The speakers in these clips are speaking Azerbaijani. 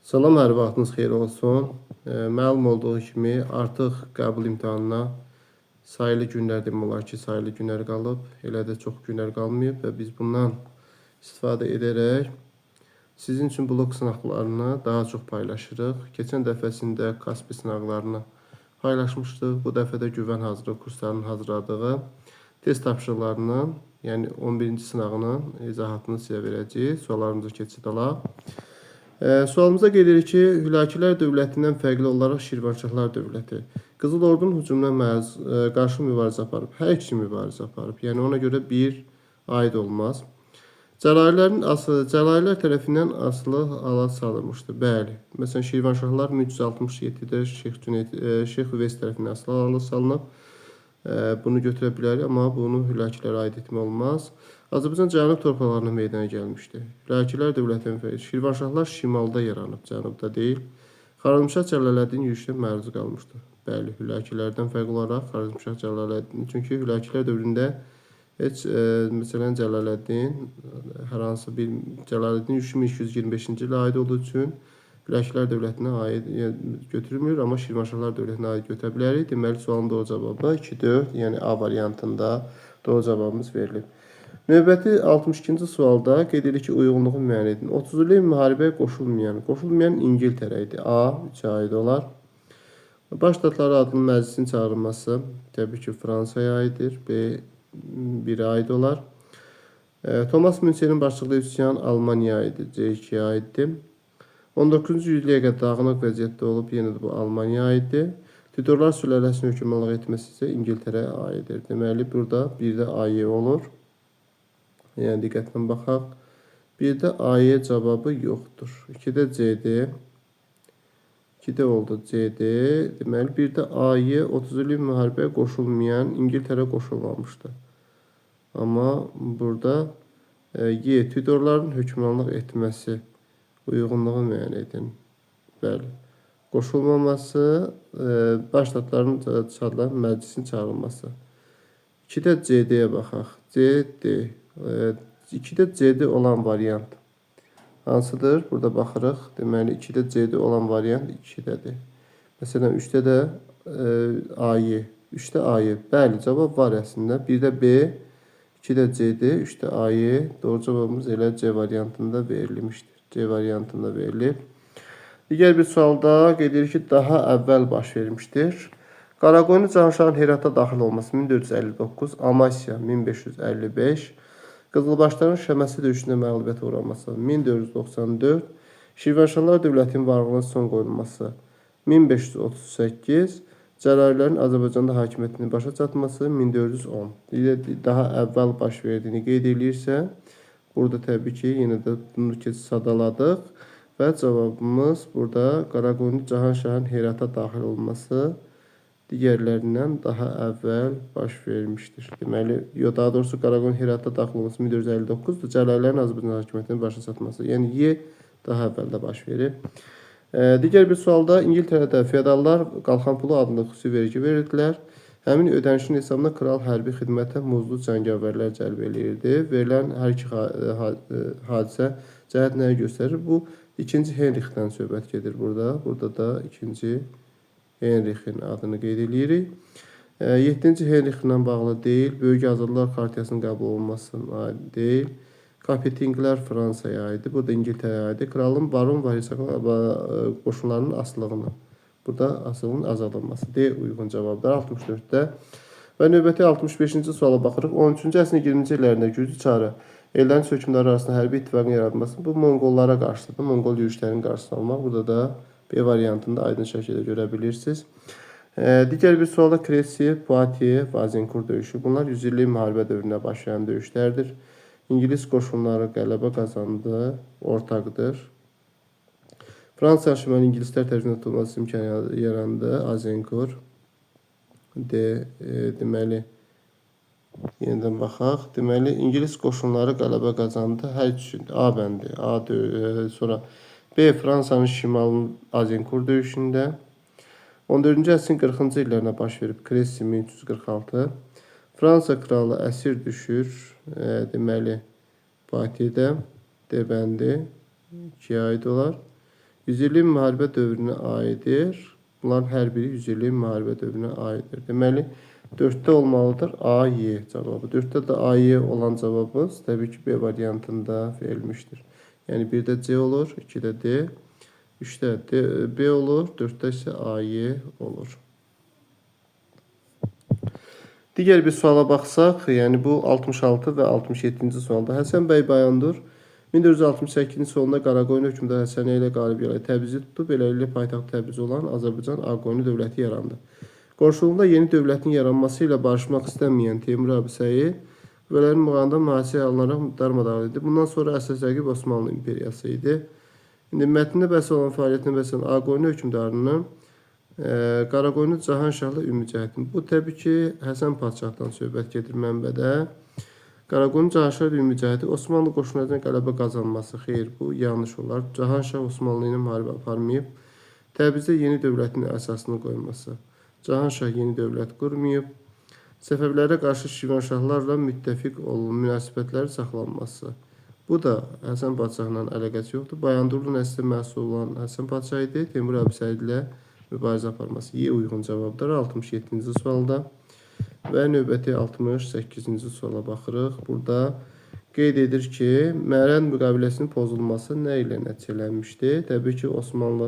Salam, hər vaxtınız xeyir olsun. Məlum olduğu kimi artıq qəbul imtahanına sayılı günlər demək olar ki, sayılı günlər qalıb. Elə də çox günlər qalmayıb və biz bundan istifadə edərək sizin üçün blok sınaqlarını daha çox paylaşırıq. Keçən dəfəsində Kaspi sınaqlarını paylaşmışdıq. Bu dəfə də güvən hazırlıq kurslarının hazırladığı test tapşırıqlarının, yəni 11-ci sınağının izahatını sizə verəcəyik. Suallarımıza keçid alaq. Sualımıza gelirik ki, Hülakülər dövlətindən fərqli olaraq Şirvanşahlar dövləti Qızıl Ordunun hücumuna qarşı mübarizə aparıb. Hər iki mübarizə aparıb. Yəni ona görə bir aid olmaz. Cəlalilər tərəfindən asılı hala salınmışdı. Bəli. Məsələn, Şirvanşahlar 1367-də Şeyx Üveys tərəfindən asılı hala salınıb. Bunu götürə bilərik, amma bunu Hülakilərə aid etmək olmaz. Azərbaycan cənub torpaqlarına meydana gəlmişdi. Hülakilər dövlətinin Şirvanşahlar şimalda yaranıb, cənubda deyil. Xarəzmşah Cəlaləddin yürüşdə məruz qalmışdı. Bəli, Hülakilərdən fərqli olaraq Xarəzmşah Cəlaləddin, çünki Hülakilər dövründə heç məsələn Cəlaləddin hər hansı bir Cəlaləddin yürüşü 1225-ci ilə aid olduğu üçün Hülakilər dövlətinə aid götürülmür, amma Şirvanşahlar dövlətinə aid götürə bilərik. Deməli, sualın doğru cavabı 2-4, yəni A variantında doğru cavabımız verilib. Növbəti 62-ci sualda qeyd edilir ki, uyğunluğu müəyyən edin. 30 illik müharibəyə qoşulmayan İngiltərə idi. A 3-ə aid olar. Baş Ştatları adının məclisin çağırılması təbii ki, Fransaya aiddir. B 1-ə aid olar. Thomas Münchenin başçılığı üsyan Almaniyaya aiddir. C 2-yə aiddir. 19-cu yüzilliyə qədər dağınıq vəziyyətdə olub, yenə də bu Almaniyaya aiddir. Tudorlar sülaləsinin hökmranlıq etməsi isə İngiltərəyə aiddir. Deməli, burada bir də A-Y olur. Yəni, diqqətlə baxaq. Bir də A-Y cavabı yoxdur. 2-də C-dir. 2-də oldu C-dir. Deməli, bir də A-Y 30 illik müharibəyə qoşulmayan İngiltərə qoşulmamışdı. Amma burada Y, Tudorların hökmranlıq etməsi, uyğunluğu müəyyən edin. Bəli. Qoşulmaması, Baş Ştatların məclisin çağırılması. 2-də CD-yə baxaq. CD. 2-də CD olan variant hansıdır? Burada baxırıq. Deməli, 2-də CD olan variant 2-dədir. Məsələn, 3-də də A-Y. 3-də A-Y. Bəli, cavab var əslində. 1-də B, 2-də CD, 3-də A-Y. Doğru cavabımız elə C variantında verilmişdir. C variantında verilib. Digər bir sualda qeyd edilir ki, daha əvvəl baş vermişdir. Qaraqoyunlu Cahanşahın Herata daxil olması 1459, Amasya 1555, Qızılbaşların Şəməsi döyüşündə məğlubiyyətə uğraması 1494, Şirvanşahlar dövlətinin varlığına son qoyulması 1538, Cəlalilərin Azərbaycanda hakimiyyətinin başa çatması 1410. Daha əvvəl baş verdiyini qeyd edirsə, burada təbii ki, yenə də bunu sadaladıq və cavabımız burada Qaraqoyunlu Cahanşahın Herata daxil olması digərlərindən daha əvvəl baş vermişdir. Deməli, daha doğrusu Qaraqoyunlu Herata daxil olması 1459-dur. Cəlalilərin Azərbaycan hakimiyyətinin başa çatması, yəni Y daha əvvəldə baş verir. Digər bir sualda İngiltərədə feodallar qalxan pulu adında xüsusi vergi verirdilər. Həmin ödənişin hesabına kral hərbi xidmətə muzlu cəngavərlər cəlb eləyirdi. Verilən hər iki hadisə cəhət nəyə göstərir? Bu, 2-ci Henrixdən söhbət gedir burada. Burada da 2-ci Henrixin adını qeyd edirik. 7-ci Henrixlə bağlı deyil. Böyük Azadlılar Xartiyasının qəbul olunmasına aid deyil. Kapetinglər Fransaya aiddir. Bu da İngiltərəyə aiddir. Kralın baron və qoşunlarının asılılığını. Burada asılının azaldılması. D uyğun cavabdır 64-də. Və növbəti 65-ci suala baxırıq. 13-cü əsrin 20-ci illərində Gürcü çarı ellərin hökmdarları arasında hərbi ittifaqın yaradılması bu Monqollara qarşıdır. Monqol yürüşlərinin qarşısını almaq. Burada da B variantında aydın şəkildə görə bilirsiniz. Digər bir sualda Kresiye, Poitiers, Vazincourt döyüşü. Bunlar 100 illik müharibə dövründə başlayan döyüşlərdir. İngilis qoşunları qələbə qazandı, ortaqdır. Fransa şimali İngilislər tərəfindən tutulması imkanı yarandı, Azincourt. Deməli, yenidən baxaq. Deməli, İngilis qoşunları qələbə qazandı. Hər üçün A bəndi, sonra B Fransanın şimalının Azincourt döyüşündə. 14-cü əsrin 40-cı illərində baş verib Kresi 1346. Fransa kralı əsir düşür. Deməli, Fatih'də D bəndi 2-yə aid olar. 100 illik müharibə dövrünə aiddir. Bunların hər biri 100 illik müharibə dövrünə aiddir. Deməli, 4-də olmalıdır A, Y cavabı. 4-də də A, Y olan cavabımız təbii ki, B variantında verilmişdir. Yəni 1-də C olur, 2-də D, 3-də B olur, 4-də isə A, Y olur. Digər bir suala baxsaq, yəni bu 66 və 67-ci sualda Həsən bəy Bayandur 1468-ci sonunda Qaraqoyun hökmdar Həsənəy ilə qalib gələrək Təbrizi tutdu. Beləliklə paytaxt Təbriz olan Azərbaycan Ağqoyunlu dövləti yarandı. Qonşuluğunda yeni dövlətin yaranması ilə barışmaq istəməyən Teymur Əbisəyi qüvvələrin müqayisəsində mühasirəyə alınaraq darmadağın edildi. Bundan sonra əsas rəqib Osmanlı imperiyası idi. İndi mətndə bəhs olan fəaliyyətinə bəslən Ağqoyunlu hökmdarının Qaraqoyunlu Cahanşahla ümumi cəhətin. Bu təbii ki, Həsən padşahdan söhbət gedir mənbədə. Qaraqoyunlu Cahanşah ümumi cəhəti Osmanlı qoşunlarına qələbə qazanması. Xeyr, bu yanlış olar. Cahanşah Osmanlı ilə müharibə aparmayıb. Təbrizdə yeni dövlətin əsasını qoyması. Cahanşah yeni dövlət qurmayıb. Səfəvilərə qarşı Şirvanşahlarla müttəfiq olun, münasibətləri saxlanması. Bu da Həsən padşahla əlaqəsi yoxdur. Bayandurlu nəsli məhsul olan Həsən padşah idi. Teymur Əbisəy ilə mübarizə aparması. Y uyğun cavabdır 67-ci sualda. Və növbəti 68-ci suala baxırıq. Burada qeyd edir ki, Mərənd müqaviləsinin pozulması nə ilə nəticələnmişdir? Təbii ki, Osmanlı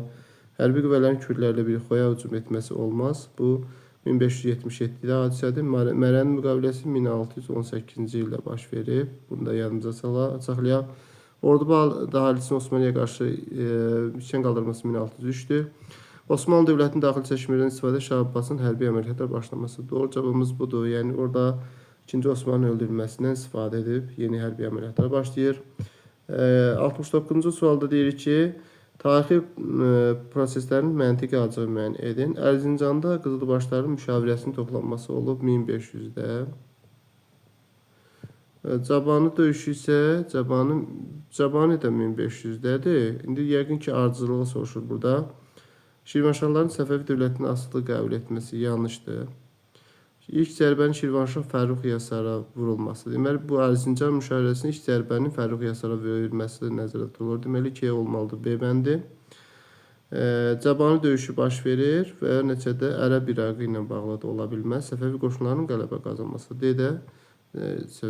hərbi qüvvələrin kürdlərlə bir xoya hücum etməsi olmaz. Bu 1577-də hadisədir. Mərənd müqaviləsi 1618-ci ildə baş verib. Bunu da yadımıza saxlayaq. Orduba əhalisinin Osmanlıya qarşı üsyan qaldırması 1603-dür. Osmanlı dövlətinin daxili çəkişmələrdən istifadə Şah Abbasın hərbi əməliyyatlar başlaması. Doğru cavabımız budur. Yəni orada 2-ci Osmanın öldürülməsindən istifadə edib yeni hərbi əməliyyatlar başlayır. 69-cu sualda deyir ki, tarixi proseslərin məntiqi acığı müəyyən edin. Ərzincanda Qızılbaşların müşavirəsinin toplanması olub 1500-də. Cabanı döyüşü isə Cabani də 1500-dədir. İndi yəqin ki, ardıcılığı soruşur burada. Şirvanşahların Səfəvi dövlətinin asılı qəbul etməsi yanlışdır. İlk zərbənin Şirvanşah Fərrux Yasara vurulması. Deməli, bu Ərzincan müşavirəsinin ilk zərbənin Fərrux Yasara verilməsi nəzərdə tutulur. Deməli, K olmalıdır B bəndi. Cabani döyüşü baş verir və nəticədə Ərəb-İraqı ilə bağlı da ola bilməz. Səfəvi qoşunlarının qələbə qazanması. D-də,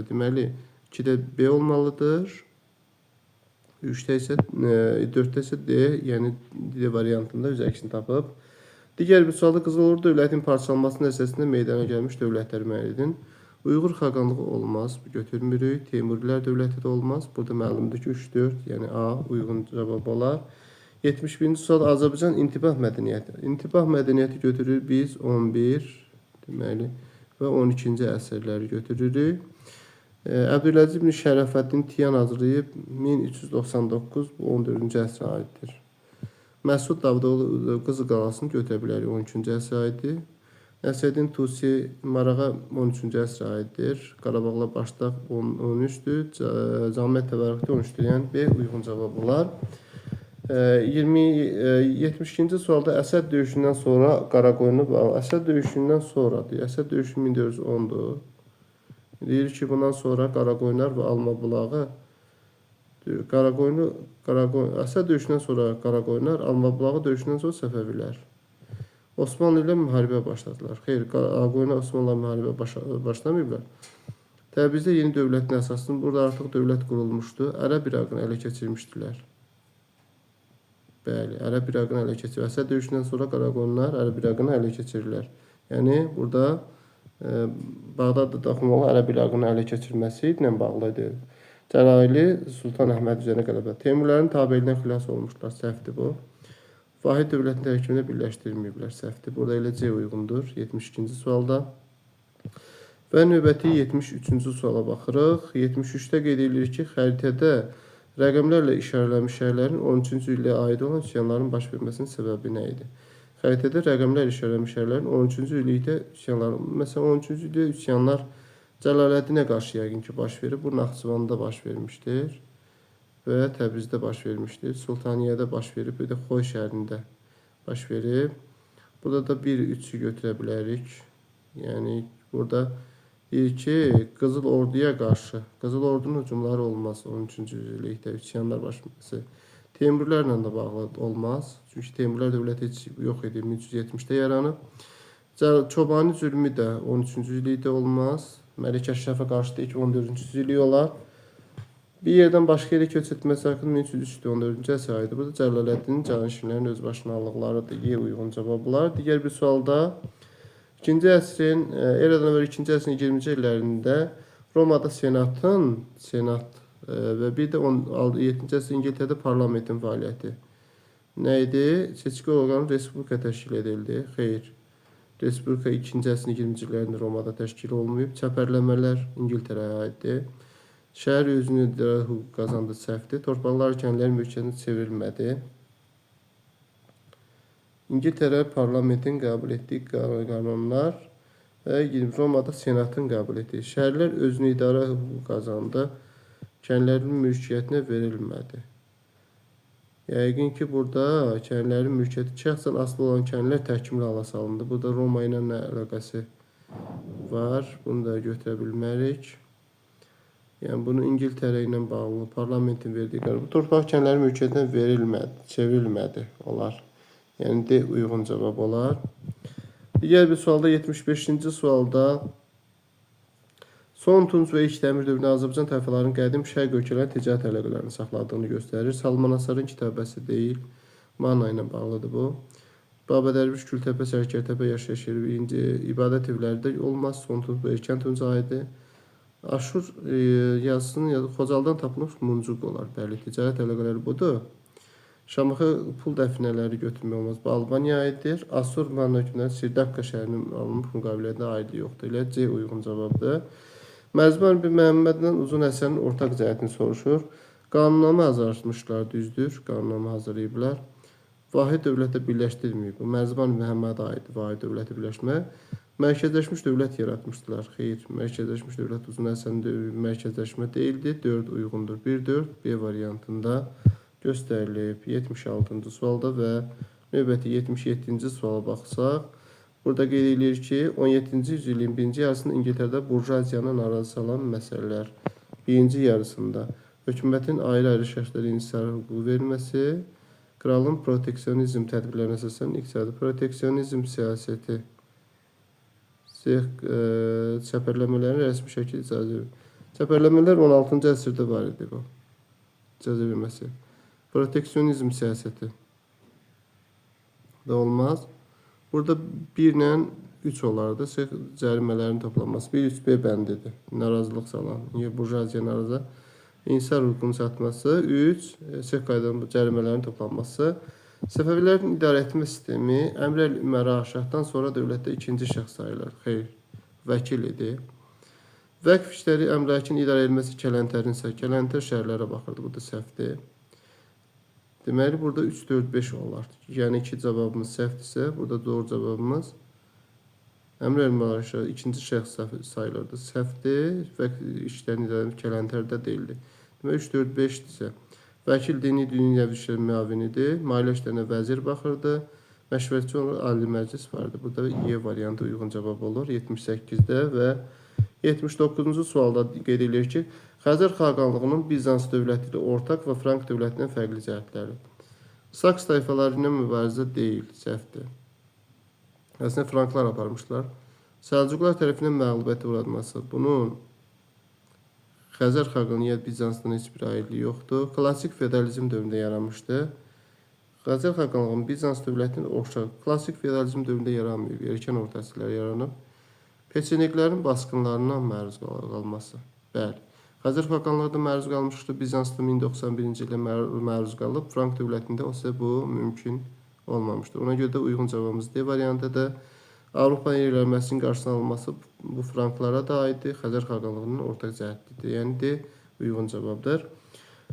deməli, 2-də B olmalıdır. 3-də isə, 4-də isə D, yəni D variantında öz əksini tapıb. Digər bir sualda Qızıl Ordu dövlətinin parçalanması nəticəsində meydana gəlmiş dövlətləri müəyyən edin. Uyğur xaqanlığı olmaz, götürmürük. Teymurilər dövləti də olmaz. Burada məlumdur ki, 3-4, yəni A uyğun cavab olar. 71-ci sual Azərbaycan intibah mədəniyyəti. İntibah mədəniyyəti götürürük biz 11, deməli, və 12-ci əsrləri götürürük. Əbdüləziz ibn Şərəfəddin Tiyan hazırlayıb 1399, bu 14-cü əsrə aiddir. Məsud Davudoğlu Qızıl qalasını götürə bilərik, 13-cü əsrə aiddir. Nəsrəddin Tusi Marağa 13-cü əsrə aiddir. Qarabağla Başdaq 13-dür. Cəmiyyət Təvərrüqdə 13-dür. Yəni B uyğun cavab olar. 72-ci sualda Əsəd döyüşündən sonra Qaraqoyunlu bağlı. Əsəd döyüşündən sonradır. Əsəd döyüşü 1410-dur. Deyir ki, bundan sonra Qaraqoyunlar və Almabulağı Əsəd döyüşündən sonra Qaraqoyunlar, Almabulağı döyüşündən sonra Səfəvilər Osmanlı ilə müharibə başladılar. Xeyr, Qaraqoyunlar Osmanlı müharibə başlamayıblar. Təbrizdə yeni dövlətin əsasını, burada artıq dövlət qurulmuşdu. Ərəb-İraqını ələ keçirmişdilər. Bəli, Ərəb-İraqını ələ keçirir. Əsəd döyüşündən sonra Qaraqoyunlar Ərəb-İraqını ələ keçirirlər. Yəni, burada Bağdad daxmalı Ərəb-İraqını ələ keçirməsi ilə bağlı idi. Cəlaili Sultan Əhməd üzərinə qələbə. Teymurlərin tabelindən xilas olmuşlar. Səhvdir bu. Vahid dövlətin tərkibində birləşdirməyiblər. Səhvdir. Burada elə C uyğundur. 72-ci sualda. Və növbəti 73-cü suala baxırıq. 73-də qeyd edilir ki, xəritədə rəqəmlərlə işarələnmiş şəhərlərin 13-cü illiyə aid olan üsyanların baş verməsinin səbəbi nə idi? Xəritədə rəqəmlər işarələnmiş şəhərlərin 13-cü illikdə üsyanlar, məsələn 13-cü illikdə üsyanlar Cəlaləddinə qarşı yəqin ki baş verib. Bu Naxçıvanda baş vermişdir və Təbrizdə baş vermişdir. Sultaniyədə baş verib, bir də Xoy şəhərində baş verib. Burada da 1-3-ü götürə bilərik. Yəni burada deyir ki, Qızıl Orduya qarşı, Qızıl Ordunun hücumları olmaz 13-cü illikdə üsyanlar baş verməsi. Teymurilərlə də bağlı olmaz. Çünki Teymurilər dövləti heç yox idi. 1370-də yaranıb. Çobani zülmü də 13-cü yüzillikdə olmaz. Məlik Əşrəfə qarşı da 14-cü yüzillik olar. Bir yerdən başqa yerə köç etməsi haqqında 1314-cü əsr aydı. Bu da Cəlaləddinin canişinlərin özbaşınalıqlarıdır. Uyğun cavablar. Digər bir sualda 2-ci əsrin eradan əvvəl 2-ci əsrin 20-ci illərində Romada senat və bir də 7-ci əsrin İngiltərədə parlamentin fəaliyyəti nə idi? Seçki orqanı respublika təşkil edildi. Xeyr. Respublika 2-ci əsrin 20-ci illərində Romada təşkil olunmayıb. Çəpərləmələr İngiltərəyə aiddir. Şəhər özünü idarə hüququ qazandı, səhvdir. Torpaqlar kəndlərin mülkiyyətinə çevrilmədi. İngiltərə parlamentin qəbul etdiyi qanunlar və Romada senatın qəbul etdiyi. Şəhərlər özünü idarə hüququ qazandı. Kəndlərin mülkiyyətinə verilmədi. Yəqin ki, burada kəndlərin mülkiyyəti şəxsən asılı olan kəndlər təkmil hala salındı. Burada Roma ilə nə əlaqəsi var? Bunu da götürə bilmərik. Yəni, bunu İngiltərə ilə bağlı parlamentin verdiyi qərar. Bu torpaq kəndlərin mülkiyyətinə verilmədi, çevrilmədi olar. Yəni, D uyğun cavab olar. Digər bir sualda, 75-ci sualda Son Tunc və ilk Dəmir dövründə Azərbaycan tayfalarının qədim şərq ölkələrinin ticarət əlaqələrini saxladığını göstərir. Salman Asarın kitabəsi deyil, Manna ilə bağlıdır bu. Baba Dərviş, Gültəpə, Sərkərtəpə yaşayış yeri birinci ibadət evləri də olmaz. Son Tunc və Erkən Tunc aidi. Aşur yazısının ya da Xocaldan tapılmış muncuq olar. Bəli, ticarət əlaqələri budur. Şamaxı pul dəfinələri götürmək olmaz. Bu Albaniya aiddir. Asur Manna hökmünə Sirdaqqa şəhərinin alınmış müqavilədə aidliyi yoxdur. Elə C uyğun cavabdır. Mərzban bin Məhəmmədlə Uzun Həsənin ortaq cəhətini soruşur. Qanunnamə hazırlaşmışlar, düzdür. Qanunnamə hazırlayıblar. Vahid dövlətə birləşdirməyib. Bu Mərzban bin Məhəmmədə aiddir vahid dövləti birləşmək. Mərkəzləşmiş dövlət yaratmışdılar. Xeyr, mərkəzləşmiş dövlət Uzun Həsənin mərkəzləşmə deyildi. 4 uyğundur. 1-4 B variantında göstərilib. 76-cı sualda və növbəti 77-ci suala baxsaq, burada qeyd edilir ki, 17-ci yüzilliyin birinci yarısında İngiltərədə burjuaziyanı narazı salan məsələlər. Birinci yarısında hökumətin ayrı-ayrı şəxslərə inhisar hüququ verilməsi, kralın proteksionizm tədbirlərinə əsasən iqtisadi proteksionizm siyasəti, çəpərləmələrin rəsmi şəkildə icazə verilməsi. Çəpərləmələr 16-cı əsrdə var idi bu. İcazə verilməsi. Proteksionizm siyasəti da olmaz. Burada 1 ilə 3 olardı. Cərimələrin toplanması. 1-3B bəndidir. Narazılıq salan. Burjuaziya narazı. İnsar hüququnun çatması. 3. Səhv qaydaların cərimələrin toplanması. Səfəvilərin idarə etmə sistemi əmr-əl üməra şahdan sonra dövlətdə ikinci şəxs sayılır. Xeyr. Vəkil idi. Vəqf işləri əmrlərin idarə edilməsi Kələntərin isə Kələntər şəhərlərə baxırdı. Bu da səhvdir. Deməli, burada 3, 4, 5 olar. Yəni, 2 cavabımız səhvdirsə, burada doğru cavabımız əmr-əl üməra ikinci şəxs sayılırdı. Səhvdir və işlərin idarə Kələntərdə deyildi. Deməli, 3, 4, 5-dirsə, vəkil dini dünyəvi işlər müavinidir. Maliyyə işlərinə vəzir baxırdı. Məşvərətçi olaraq Ali Məclis vardı. Burada E variantı uyğun cavab olur. 78-də və 79-cu sualda qeyd edilir ki, Xəzər xaqanlığının Bizans dövləti ilə ortaq və Frank dövlətindən fərqli cəhətləri. Saks tayfaları ilə mübarizə deyil, səhvdir. Əslində Franklar aparmışlar. Səlcuqlar tərəfindən məğlubiyyətə uğratması. Bunun Xəzər xaqanlığı Bizansdan heç bir aidliyi yoxdur. Klassik feodalizm dövründə yaranmışdı. Xəzər xaqanlığının Bizans dövlətinin oxşar. Klassik feodalizm dövründə yaranmayıb, erkən orta əsrlərdə yaranıb. Peçeniklərin basqınlarına məruz qalması. Bəli. Xəzər xaqanlığı da məruz qalmışdı. Bizansda 1091-ci ildə məruz qalıb. Frank dövlətində olsa bu mümkün olmamışdır. Ona görə də uyğun cavabımız D variantıdır. Avropa yerləşməsinin qarşısının alınması bu Franklara da aiddir. Xəzər xaqanlığının ortaq cəhətlidir. Yəni D uyğun cavabdır.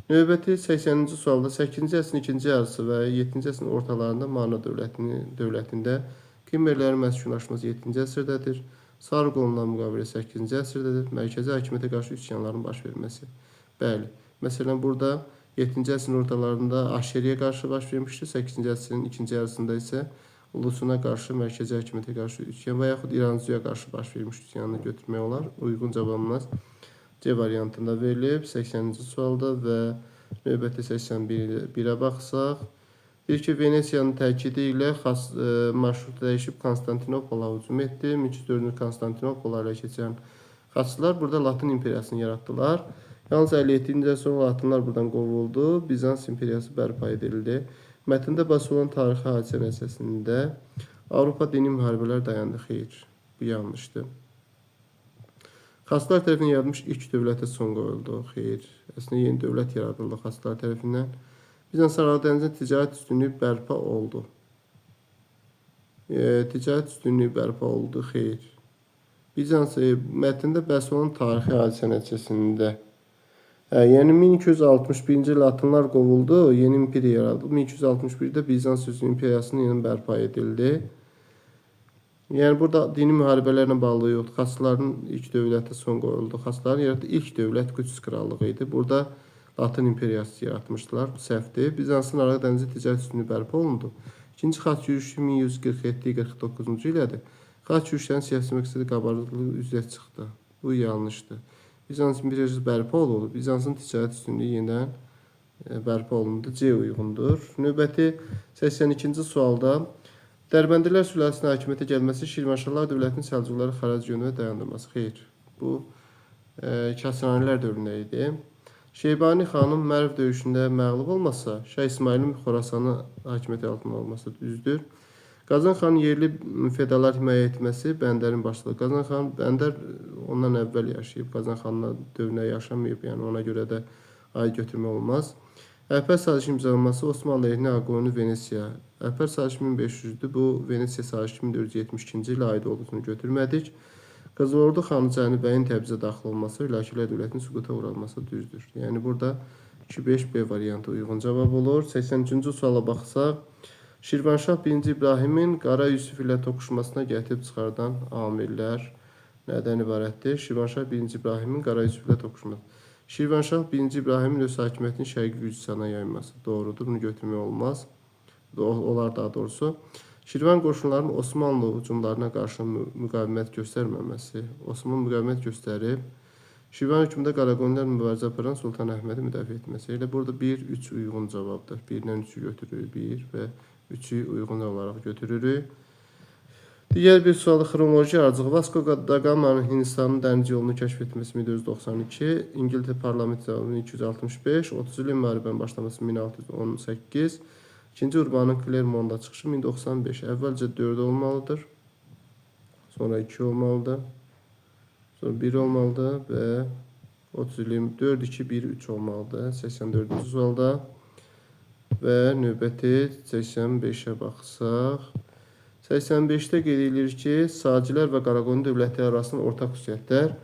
Növbəti 80-ci sualda 8-ci əsrin ikinci yarısı və 7-ci əsrin ortalarında Manna dövlətində Kimmerlərin məskunlaşması 7-ci əsrdədir. Sarıqonla müqavilə 8-ci əsrdədir. Mərkəzi hakimiyyətə qarşı üsyanların baş verməsi. Bəli. Məsələn, burada 7-ci əsrin ortalarında Aşeriyə qarşı baş vermişdi. 8-ci əsrin ikinci yarısında isə Ulusuna qarşı, mərkəzi hakimiyyətə qarşı üsyan və yaxud İranzuya qarşı baş vermiş üsyanını götürmək olar. Uyğun cavabımız C variantında verilib 80-ci sualda və Növbəti 81-ə baxsaq, deyir ki, Venesiyanın təkidi ilə marşrut dəyişib Konstantinopola hücum etdi. 1304-cü Konstantinopola ilə keçən xaççılar burada Latın imperiyasını yaratdılar. Yalnız 57-ci ildən sonra Latinlər buradan qovuldu. Bizans imperiyası bərpa edildi. Mətndə bahs olan tarixi hadisə nəticəsində Avropa dini müharibələr dayandı. Xeyr, bu yanlışdır. Xaçlar tərəfindən yaradılmış ilk dövlətə son qoyuldu. Xeyr, əslində yeni dövlət yaradıldı Xaçlar tərəfindən. Bizans Aralıq dənizində ticarət üstünlüyü bərpa oldu. Ticarət üstünlüyü bərpa oldu. Xeyr. Bizans mətndə bəhs olan tarixi hadisə nəticəsində yəni 1261-ci il Latinlar qovuldu, yeni imperiya yaradıldı. 1261-də Bizans imperiyasının yeni bərpa edildi. Yəni burada dini müharibələrlə bağlı yoxdur. Xaçların ilk dövlətə son qoyuldu. Xaçların yaratdığı ilk dövlət Qüds krallığı idi. Burada Latın imperiyası yaratmışdılar. Bu səhvdir. Bizansın Araq dənizi ticarət üstünlüyü bərpa olundu. İkinci xaç yürüşü 1147-49-cu illədir. Xaç yürüşlərin siyasi məqsədi qabarıqlığı üzrə çıxdı. Bu yanlışdır. Bizans imperiyası bərpa olundu. Bizansın ticarət üstünlüyü yenidən bərpa olundu. C uyğundur. Növbəti 82-ci sualda Dərbəndilər sülaləsinin hakimiyyətə gəlməsi Şirvanşahlar dövlətinin Səlcuqları xərac yönünə dayandırması. Xeyr, bu Kəsranilər dövründə idi. Şeybani xanım Mərv döyüşündə məğlub olmasa, Şah İsmailin Xorasanı hakimiyyəti altında olması düzdür. Qazan xanın yerli fedalar himayə etməsi Bəndərin başlığı. Qazan xan, Bəndər ondan əvvəl yaşayıb, Qazan xanla dövrünə yaşamayıb, yəni ona görə də ay götürmək olmaz. Əlpər sazişi imzalanması Osmanlı əleyhinə Aqonu Venesiya. Əlpər sazişi 1500-dür. Bu Venesiya sazişi 1472-ci ilə aid olduğunu götürmədik. Qızılordu xanı Cəni bəyin Təbrizə daxil olması, Hülakülər dövlətinin süquta uğranması düzdür. Yəni burada 2-5B variantı uyğun cavab olur. 83-cü suala baxsaq, Şirvanşah 1-ci İbrahimin Qara Yusif ilə toqquşmasına gətirib çıxardan amillər nədən ibarətdir? Şirvanşah 1-ci İbrahimin Qara Yusif ilə toqquşması. Şirvanşah 1-ci İbrahimin öz hakimiyyətini Şərqi Gürcistana yayması doğrudur. Bunu götürmək olmaz. Olar daha doğrusu. Şirvan qoşunlarının Osmanlı hücumlarına qarşı müqavimət göstərməməsi. Osmanlı müqavimət göstərib. Şirvan hökmündə Qaraqoyunlar mübarizə aparan Sultan Əhmədi müdafiə etməsi. Elə burada 1-3 uyğun cavabdır. 1-dən 3-ü götürürük. 1 və 3-ü uyğun olaraq götürürük. Digər bir sualı xronoloji ardıcıq. Vasco da Gama'nın Hindistanın dəniz yolunu kəşf etməsi 1492, İngiltərə parlamenti 1265, 30 ilin müharibənin başlaması 1618, İkinci Urbanın Clermontda çıxışı 1095. Əvvəlcə 4 olmalıdır. Sonra 2 olmalıdır. Sonra 1 olmalıdır və 30 ilin 4, 2, 1, 3 olmalıdır. 84-cü sualda və növbəti 85-ə baxsaq. 85-də qeyd edilir ki, Sacilər və Qaraqoyun dövlətləri arasında ortaq xüsusiyyətlər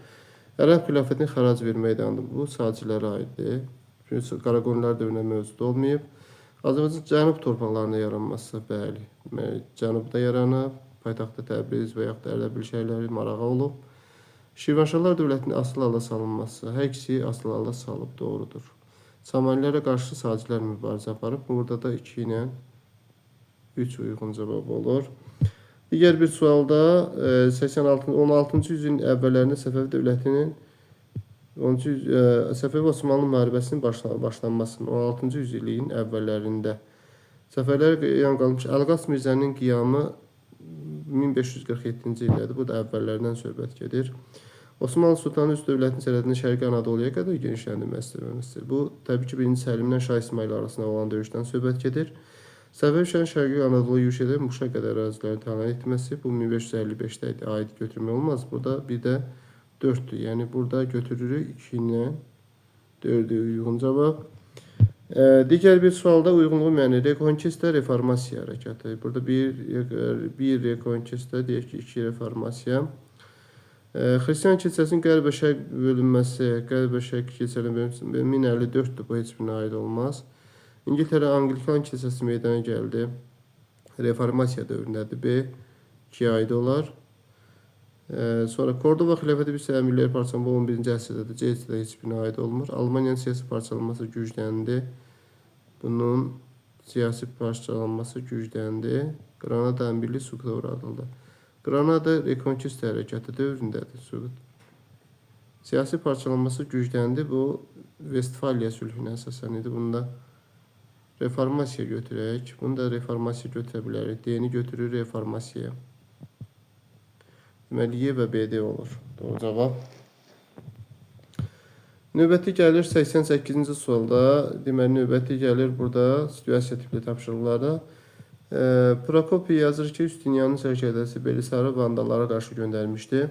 Ərəb xilafətinin xərac verməkdəndir. Bu Sacillərə aiddir. Çünki Qaraqoyunlar dövründə mövcud olmayıb. Azərbaycan cənub torpaqlarında yaranması, bəli, cənubda yaranıb, paytaxtda Təbriz və yaxud da Ərdəbil şəhərləri marağa olub. Şirvanşahlar dövlətinin asılı hala salınması, hər ikisi asılı hala salıb, doğrudur. Samanilərə qarşı Sacilər mübarizə aparıb, burada da 2 ilə 3 uyğun cavab olur. Digər bir sualda 16-cı yüzün əvvəllərində Səfəvi dövlətinin Səfəvi Osmanlı müharibəsinin başlanmasının 16-cı yüzilliyin əvvəllərində Səfəvilər qiyam qalmış Əlqas Mirzənin qiyamı 1547-ci illədir. Bu da əvvəllərdən söhbət gedir. Osmanlı Sultanı üst dövlətin sərhədini Şərqi Anadoluya qədər genişləndirməsidir. Bu təbii ki 1-ci Səlimlə Şah İsmail arasında olan döyüşdən söhbət gedir. Səfəvi şəhərin Şərqi Anadolu yürüş edən Muşa qədər ərazilərini təmin etməsi bu 1555-də idi. Aid götürmək olmaz. Burada bir də 4'tür. Yəni burada götürürük 2 ilə 4'ü uyğun cavab. Digər bir sualda uyğunluğu müəyyən Rekonkista reformasiya hərəkatı. Burada bir rekonkista deyək ki 2 reformasiya. Xristian kilsəsinin qərb və şərq bölünməsi, qərb və şərq kilsələrinin bölünməsi 1054'dür. Bu heç birinə aid olmaz. İngiltərə Anglikan kilsəsi meydana gəldi. Reformasiya dövründədir. B 2'yə aid olar. Sonra Kordova xilafəti bir sıra əmirləri parçalanma 11-ci əsrdədir. C də heç birinə aid olmur. Almaniyanın siyasi parçalanması gücləndi. Bunun siyasi parçalanması gücləndi. Granada əmirliyi süquta uğradıldı. Granada Rekonkista hərəkatı dövründədir. Siyasi parçalanması gücləndi. Bu Vestfaliya sülhünə əsasən idi. Bunda reformasiya götürək. Bunu da reformasiya götürə bilərik. D-ni götürür reformasiyaya. Deməli, Y və BD olur. Doğru cavab. Növbəti gəlir 88-ci sualda. Deməli, növbəti gəlir burada situasiya tipli tapşırıqlarda. Prokopi yazır ki, Üstünyanın sərkərdəsi Belisarı vandalara qarşı göndərmişdi.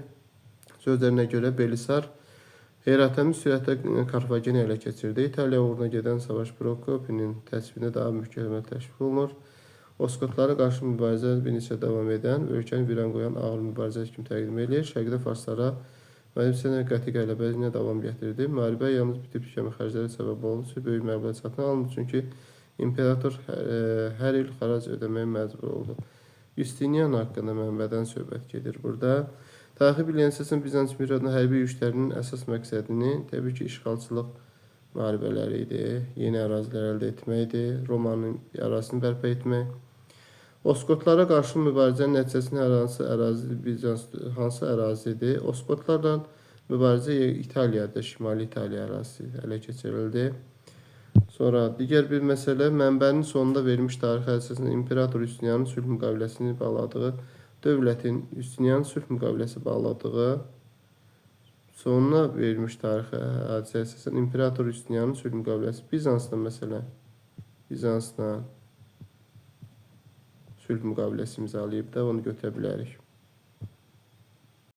Sözlərinə görə Belisar Heratəmi sürətlə Karfageni ələ keçirdi. İtaliya uğruna gedən savaş Prokopinin təsvirinə daha mükəmməl təşkil olunur. Oskotlara qarşı mübarizə bir neçə davam edən, ölkəni viran qoyan ağır mübarizə kimi təqdim edir. Şərqdə farslara müharibəsinə qəti qələbə davam gətirdi. Müharibə yalnız bitib tükənmə xərcləri səbəb oldu ki, böyük məbləğ satın alındı. Çünki imperator hər il xərac ödəməyə məcbur oldu. Justinian haqqında mənbədən söhbət gedir burada. Tarixi bilən əsasən Bizans imperatorunun hərbi yürüşlərinin əsas məqsədini təbii ki, işğalçılıq müharibələri idi. Yeni ərazilər əldə etməkdir. Romanın ərazisini bərpa etmək. Oskotlara qarşı mübarizənin nəticəsində hansı ərazidir? Oskotlarla mübarizə İtaliyada, Şimali İtaliya ərazisi ələ keçirildi. Sonra digər bir məsələ, mənbənin sonunda verilmiş tarixə əsasında İmperator Justinianın sülh müqaviləsini bağladığı dövlətin Justinianın sülh müqaviləsi bağladığı sonuna verilmiş tarixə hadisə əsasən İmperator Justinianın sülh müqaviləsi Bizansla məsələn Bizansla sülh müqaviləsi imzalayıb da onu götürə bilərik.